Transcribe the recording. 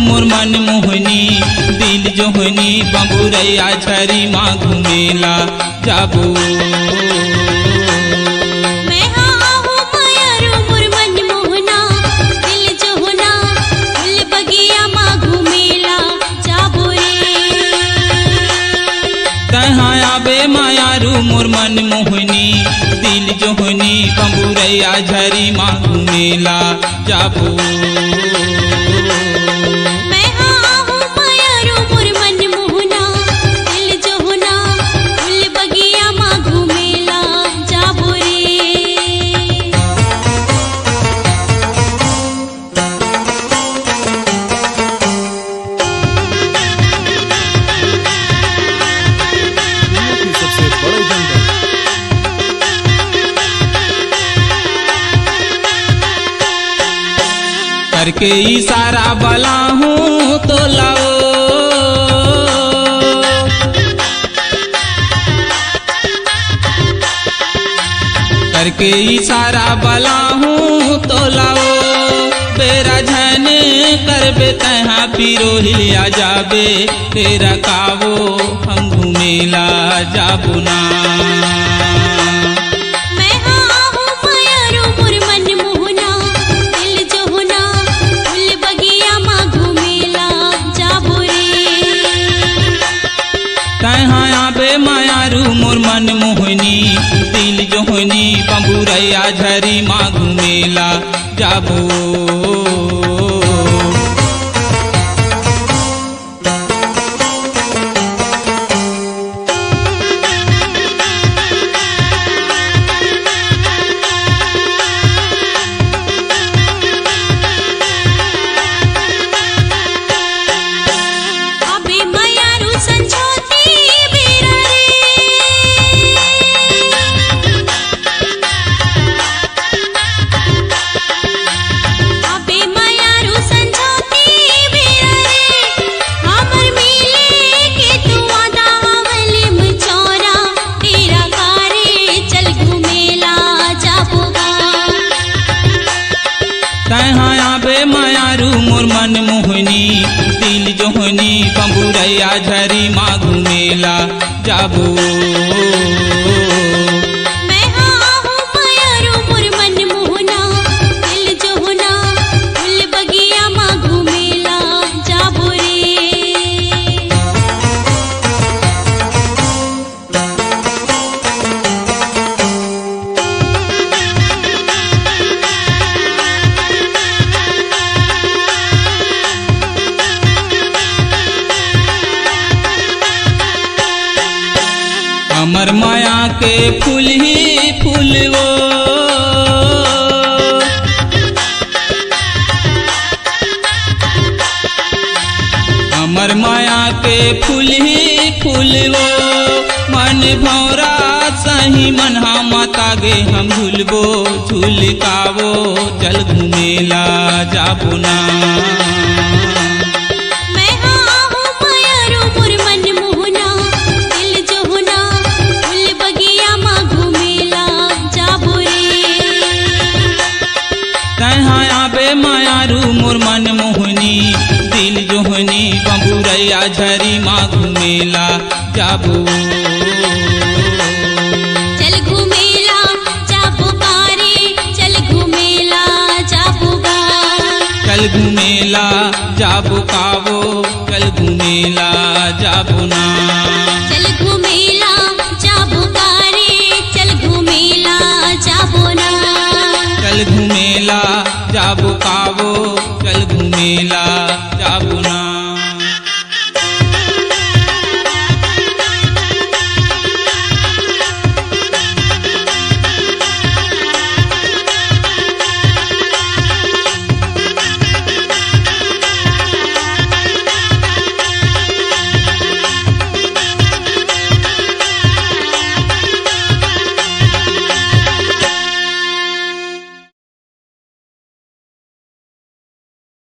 मोर मन मोहनी दिल जोहनी बबुरैया झरी माँ घूमेला जाबो। मोर मन मोहनी दिल जोहनी बबुरैया झरी माँ घूमेला जाबो। करके इशारा बला हूँ तो लाओ, करके इशारा बला हूँ तो लाओ। बेरा झने करबे तहाँ पिरोहिया जाबे तेरा कावो हम घूमेला जाबो ना। मोर मन मोहनी दिल जोहनी बबुरैया झरी माँ घूमेला जाबो। मोर मन मोहनी दिल जोहनी बबुरैया झरी माँ घूमेला जाबो। हमर माया के फूल ही फूल वो, हमर माया के फूल ही फूल वो। मन भौरा सही मनहा माता गे हम झूलबो झूलकावो चल घूमेला जाबो ना। मोर मन मोहनी दिल जोहनी बबुरैया झरी माँ घूमेला जाबो। चल घूमेला जाबो गारे चल घूमेला जाबो गा, चल घूमेला जाबो कावो चल घूमेला जाबो ना। चल घूमेला जाबो गारे चल घूमेला जाबो ना। चल घूमेला जाबो कावो चल घूमेला